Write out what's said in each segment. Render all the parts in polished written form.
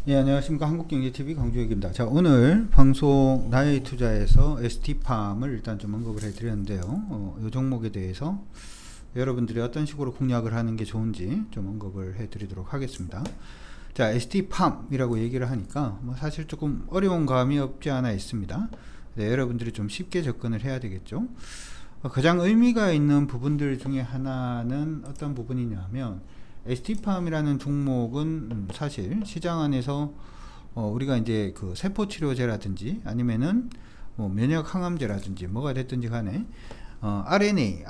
예, 안녕하십니까. 한국경제TV 강주혁입니다. 자, 오늘 방송 나의 투자에서 ST팜을 일단 좀 언급을 해드렸는데요. 이 종목에 대해서 여러분들이 어떤 식으로 공략을 하는 게 좋은지 좀 언급을 해드리도록 하겠습니다. 자, ST팜이라고 얘기를 하니까 뭐 사실 조금 어려운 감이 없지 않아 있습니다. 네, 여러분들이 좀 쉽게 접근을 해야 되겠죠. 가장 의미가 있는 부분들 중에 하나는 어떤 부분이냐면 ST팜이라는 종목은 사실 시장 안에서 우리가 이제 그 세포치료제라든지 아니면은 뭐 면역 항암제라든지 뭐가 됐든지 간에 RNA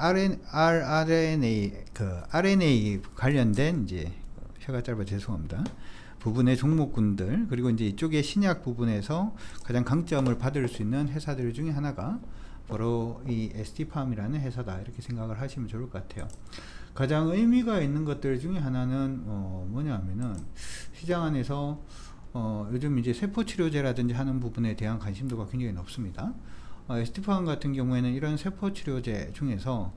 관련된 이제 혀가 짧아 죄송합니다. 부분의 종목군들 그리고 이제 이쪽에 신약 부분에서 가장 강점을 받을 수 있는 회사들 중에 하나가 바로 이 ST팜이라는 회사다 이렇게 생각을 하시면 좋을 것 같아요. 가장 의미가 있는 것들 중에 하나는 뭐냐면은 시장 안에서 요즘 이제 세포치료제라든지 하는 부분에 대한 관심도가 굉장히 높습니다. ST팜 같은 경우에는 이런 세포치료제 중에서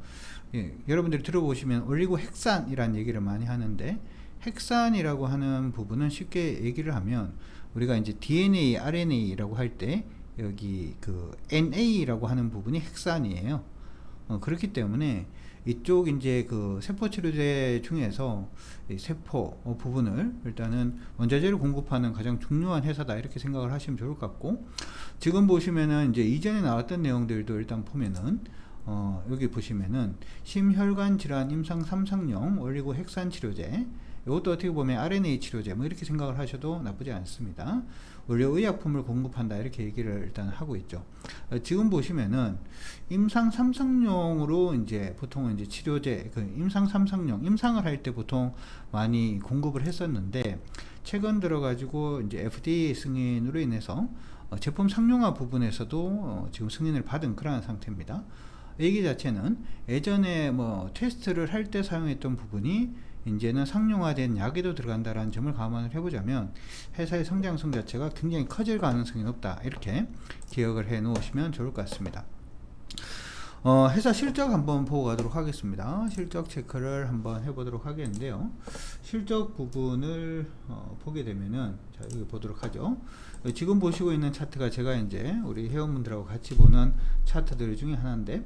여러분들이 들어보시면 올리고핵산이라는 얘기를 많이 하는데 핵산이라고 하는 부분은 쉽게 얘기를 하면 우리가 이제 DNA, RNA라고 할 때 여기 그 NA라고 하는 부분이 핵산이에요. 그렇기 때문에 이쪽 이제 그 세포 치료제 중에서 이 세포 부분을 일단은 원자재를 공급하는 가장 중요한 회사다 이렇게 생각을 하시면 좋을 것 같고, 지금 보시면은 이제 이전에 나왔던 내용들도 일단 보면은 여기 보시면은 심혈관 질환 임상 3상용 올리고 핵산 치료제, 이것도 어떻게 보면 RNA 치료제 뭐 이렇게 생각을 하셔도 나쁘지 않습니다. 원료 의약품을 공급한다 이렇게 얘기를 일단 하고 있죠. 지금 보시면은 임상 3상용으로 이제 보통은 이제 치료제 그 임상 3상용 임상을 할 때 보통 많이 공급을 했었는데 최근 들어 가지고 이제 FDA 승인으로 인해서 제품 상용화 부분에서도 지금 승인을 받은 그러한 상태입니다. 얘기 자체는 예전에 뭐 테스트를 할 때 사용했던 부분이 이제는 상용화된 약에도 들어간다라는 점을 감안을 해보자면 회사의 성장성 자체가 굉장히 커질 가능성이 높다 이렇게 기억을 해 놓으시면 좋을 것 같습니다. 회사 실적 한번 보고 가도록 하겠습니다. 실적 체크를 한번 해보도록 하겠는데요. 실적 부분을 보게 되면은 자 여기 보도록 하죠. 지금 보시고 있는 차트가 제가 이제 우리 회원분들하고 같이 보는 차트들 중에 하나인데,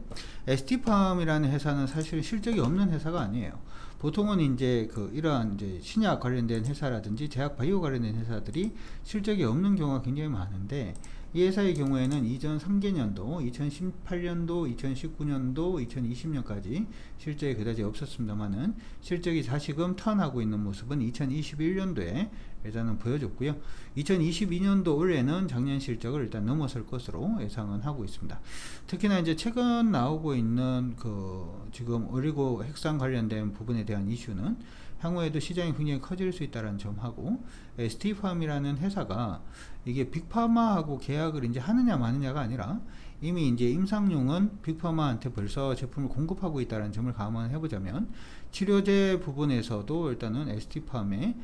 ST팜이라는 회사는 사실 실적이 없는 회사가 아니에요. 보통은 이제 그 이러한 이제 신약 관련된 회사라든지 제약 바이오 관련된 회사들이 실적이 없는 경우가 굉장히 많은데, 이 회사의 경우에는 이전 3개년도 2018년도 2019년도 2020년까지 실적이 그다지 없었습니다만은 실적이 다시금 턴하고 있는 모습은 2021년도에 예상은 보여줬고요. 2022년도 올해는 작년 실적을 일단 넘어설 것으로 예상은 하고 있습니다. 특히나 이제 최근 나오고 있는 그 지금 올리고 핵산 관련된 부분에 대한 이슈는 향후에도 시장이 굉장히 커질 수 있다는 점하고, ST팜이라는 회사가 이게 빅파마하고 계약을 이제 하느냐 마느냐가 아니라 이미 이제 임상용은 빅파마한테 벌써 제품을 공급하고 있다는 점을 감안해 보자면 치료제 부분에서도 일단은 ST팜의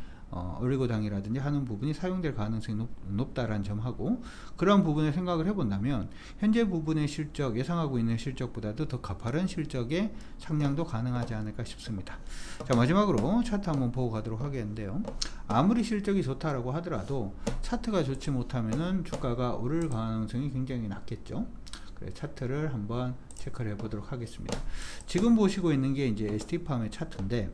올리고당이라든지 하는 부분이 사용될 가능성이 높다라는 점하고, 그런 부분을 생각을 해본다면 현재 부분의 실적, 예상하고 있는 실적보다도 더 가파른 실적의 상향도 가능하지 않을까 싶습니다. 자, 마지막으로 차트 한번 보고 가도록 하겠는데요. 아무리 실적이 좋다라고 하더라도 차트가 좋지 못하면은 주가가 오를 가능성이 굉장히 낮겠죠. 그래, 차트를 한번 체크를 해보도록 하겠습니다. 지금 보시고 있는 게 이제 ST팜의 차트인데,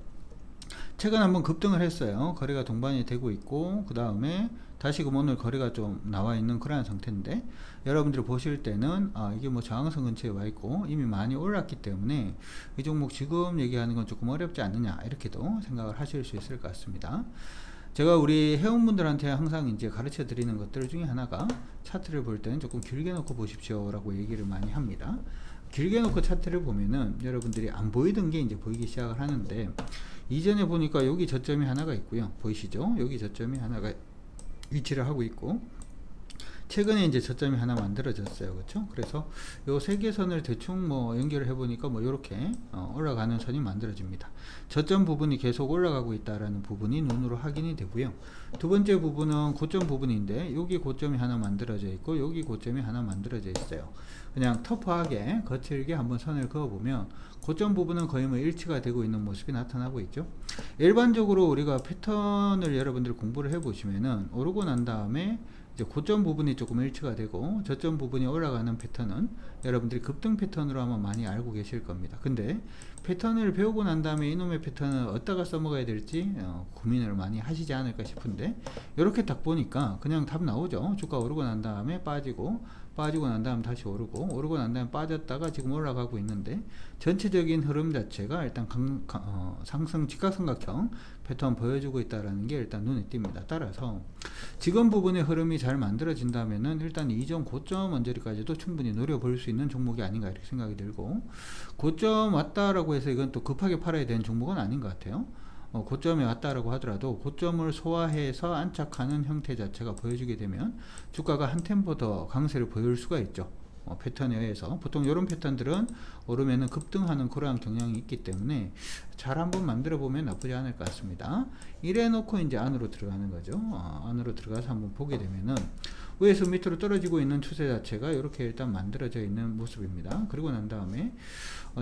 최근 한번 급등을 했어요. 거래가 동반이 되고 있고, 그 다음에 다시금 오늘 거래가 좀 나와 있는 그런 상태인데, 여러분들이 보실 때는 이게 뭐 저항선 근처에 와 있고 이미 많이 올랐기 때문에 이 종목 지금 얘기하는 건 조금 어렵지 않느냐 이렇게도 생각을 하실 수 있을 것 같습니다. 제가 우리 회원분들한테 항상 이제 가르쳐 드리는 것들 중에 하나가 차트를 볼 때는 조금 길게 놓고 보십시오 라고 얘기를 많이 합니다. 길게 놓고 차트를 보면은 여러분들이 안 보이던 게 이제 보이기 시작을 하는데, 이전에 보니까 여기 저점이 하나가 있고요. 보이시죠? 여기 저점이 하나가 위치를 하고 있고, 최근에 이제 저점이 하나 만들어졌어요. 그렇죠? 그래서 요 세 개 선을 대충 뭐 연결을 해 보니까 뭐 요렇게 올라가는 선이 만들어집니다. 저점 부분이 계속 올라가고 있다라는 부분이 눈으로 확인이 되고요. 두 번째 부분은 고점 부분인데 여기 고점이 하나 만들어져 있고 여기 고점이 하나 만들어져 있어요. 그냥 터프하게 거칠게 한번 선을 그어 보면 고점 부분은 거의 뭐 일치가 되고 있는 모습이 나타나고 있죠. 일반적으로 우리가 패턴을 여러분들 공부를 해 보시면은 오르고 난 다음에 이제 고점 부분이 조금 일치가 되고 저점 부분이 올라가는 패턴은 여러분들이 급등 패턴으로 아마 많이 알고 계실 겁니다. 근데 패턴을 배우고 난 다음에 이놈의 패턴을 어디다가 써먹어야 될지 고민을 많이 하시지 않을까 싶은데 이렇게 딱 보니까 그냥 답 나오죠. 주가 오르고 난 다음에 빠지고 난 다음 다시 오르고 난 다음에 빠졌다가 지금 올라가고 있는데 전체적인 흐름 자체가 일단 상승 직각삼각형 패턴 보여주고 있다는 게 일단 눈에 띕니다. 따라서 지금 부분의 흐름이 잘 만들어진다면은 일단 이전 고점 언저리까지도 충분히 노려볼 수 있는 종목이 아닌가 이렇게 생각이 들고, 고점 왔다라고 해서 이건 또 급하게 팔아야 되는 종목은 아닌 것 같아요. 고점에 왔다라고 하더라도 고점을 소화해서 안착하는 형태 자체가 보여주게 되면 주가가 한 템포 더 강세를 보일 수가 있죠. 패턴에 의해서 보통 이런 패턴들은 오르면은 급등하는 그러한 경향이 있기 때문에 잘 한번 만들어 보면 나쁘지 않을 것 같습니다. 이래 놓고 이제 안으로 들어가는 거죠. 안으로 들어가서 한번 보게 되면은 위에서 밑으로 떨어지고 있는 추세 자체가 이렇게 일단 만들어져 있는 모습입니다. 그리고 난 다음에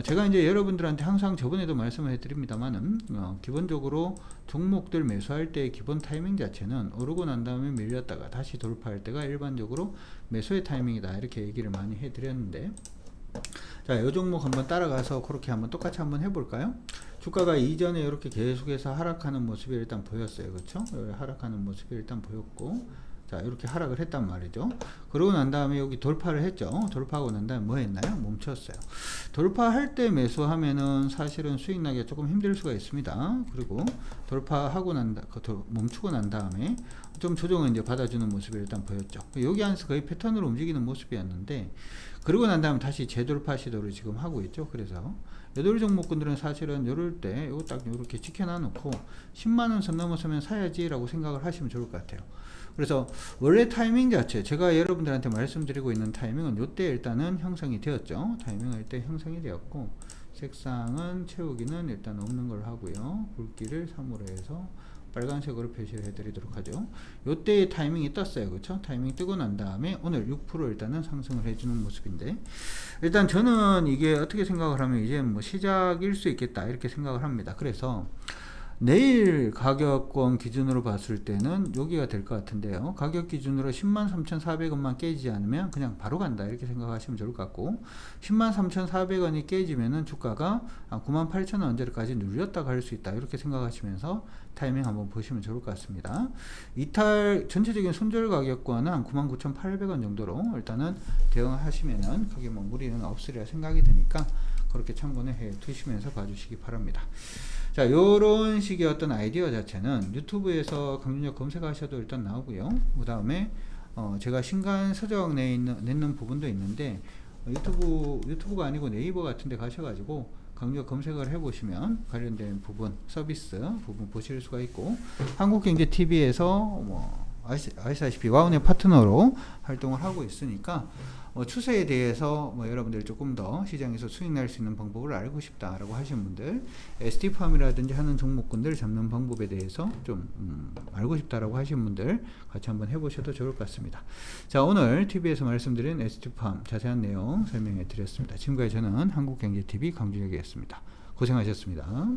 제가 이제 여러분들한테 항상 저번에도 말씀을 해드립니다만은 기본적으로 종목들 매수할 때의 기본 타이밍 자체는 오르고 난 다음에 밀렸다가 다시 돌파할 때가 일반적으로 매수의 타이밍이다 이렇게 얘기를 많이 해드렸는데, 자, 이 종목 한번 따라가서 그렇게 한번 똑같이 한번 해볼까요? 주가가 이전에 이렇게 계속해서 하락하는 모습이 일단 보였어요. 그렇죠? 하락하는 모습이 일단 보였고, 자, 이렇게 하락을 했단 말이죠. 그러고 난 다음에 여기 돌파를 했죠. 돌파하고 난 다음에 뭐 했나요? 멈췄어요. 돌파할 때 매수하면은 사실은 수익 나기가 조금 힘들 수가 있습니다. 그리고 돌파하고 멈추고 난 다음에 좀 조정을 이제 받아주는 모습이 일단 보였죠. 여기 안에서 거의 패턴으로 움직이는 모습이었는데, 그러고 난 다음에 다시 재돌파 시도를 지금 하고 있죠. 그래서 여덟 종목군들은 사실은 이럴 때 이거 딱 이렇게 지켜놔 놓고 10만원 선 넘어서면 사야지 라고 생각을 하시면 좋을 것 같아요. 그래서 원래 타이밍 자체, 제가 여러분들한테 말씀드리고 있는 타이밍은 이때 일단은 형성이 되었죠. 타이밍은 이때 형성이 되었고, 색상은 채우기는 일단 없는 걸 하고요. 굵기를 3으로 해서 빨간색으로 표시를 해드리도록 하죠. 이때의 타이밍이 떴어요. 그렇죠? 타이밍 뜨고 난 다음에 오늘 6% 일단은 상승을 해주는 모습인데, 일단 저는 이게 어떻게 생각을 하면 이제 뭐 시작일 수 있겠다 이렇게 생각을 합니다. 그래서 내일 가격권 기준으로 봤을 때는 여기가 될 것 같은데요. 가격 기준으로 103,400원만 깨지지 않으면 그냥 바로 간다 이렇게 생각하시면 좋을 것 같고, 103,400원이 깨지면은 주가가 98,000원 언저리까지 눌렸다가 할 수 있다 이렇게 생각하시면서 타이밍 한번 보시면 좋을 것 같습니다. 이탈 전체적인 손절 가격권은 99,800원 정도로 일단은 대응하시면은 크게 뭐 무리는 없으리라 생각이 드니까 그렇게 참고는 해 두시면서 봐주시기 바랍니다. 자, 요런 식의 어떤 아이디어 자체는 유튜브에서 강준혁 검색하셔도 일단 나오고요. 그 다음에 제가 신간 서적 내는 부분도 있는데, 유튜브가 아니고 네이버 같은 데 가셔가지고 강준혁 검색을 해보시면 관련된 부분, 서비스 부분 보실 수가 있고, 한국경제TV에서 뭐 아시다시피 와운의 파트너로 활동을 하고 있으니까 추세에 대해서 여러분들 조금 더 시장에서 수익 낼 수 있는 방법을 알고 싶다라고 하시는 분들, ST팜이라든지 하는 종목군들 잡는 방법에 대해서 좀 알고 싶다라고 하시는 분들 같이 한번 해보셔도 좋을 것 같습니다. 자, 오늘 TV에서 말씀드린 ST팜 자세한 내용 설명해 드렸습니다. 지금까지 저는 한국경제TV 강준혁이었습니다. 고생하셨습니다.